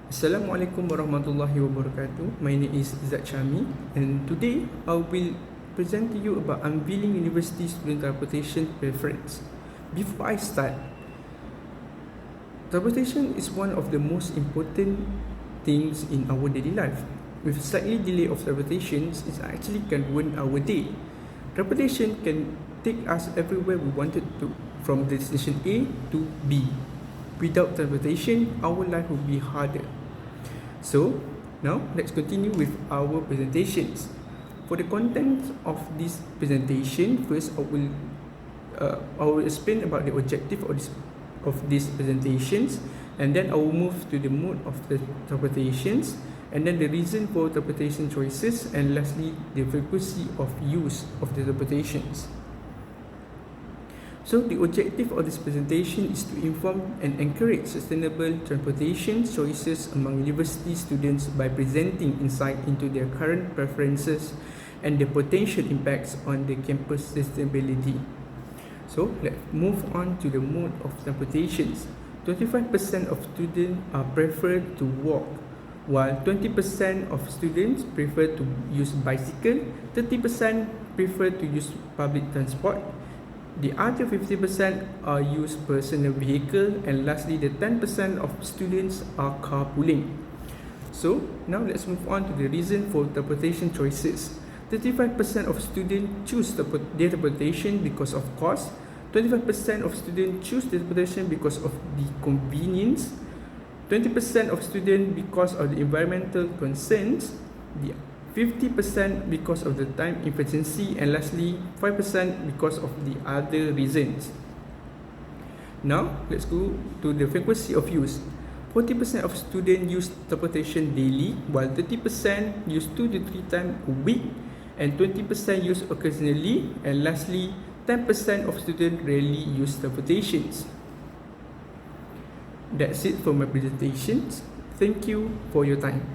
Assalamualaikum warahmatullahi wabarakatuh. My name is Izzat Chami, and today I will present to you about unveiling university student transportation preference. Before I start, transportation is one of the most important things in our daily life. With slightly delay of transportation, it actually can ruin our day. Transportation can take us everywhere we wanted to, from destination A to B. Without transportation, our life will be harder. So, now let's continue with our presentations. For the content of this presentation, first I will explain about the objective of these presentations, and then I will move to the mode of the interpretations, and then the reason for interpretation choices, and lastly the frequency of use of the interpretations. So the objective of this presentation is to inform and encourage sustainable transportation choices among university students by presenting insight into their current preferences and the potential impacts on the campus sustainability. So let's move on to the mode of transportations. 25% of students are preferred to walk, while 20% of students prefer to use bicycle, 30% prefer to use public transport. The other 50% are use personal vehicle, and lastly the 10% of students are carpooling. So now let's move on to the reason for transportation choices. 35% of students choose their transportation because of cost, 25% of students choose transportation because of the convenience, 20% of students because of the environmental concerns, the 50% because of the time efficiency, and lastly 5% because of the other reasons. Now let's go to the frequency of use. 40% of students use transportation daily, while 30% use 2 to 3 times a week, and 20% use occasionally, and lastly 10% of students rarely use transportations. That's it for my presentations. Thank you for your time.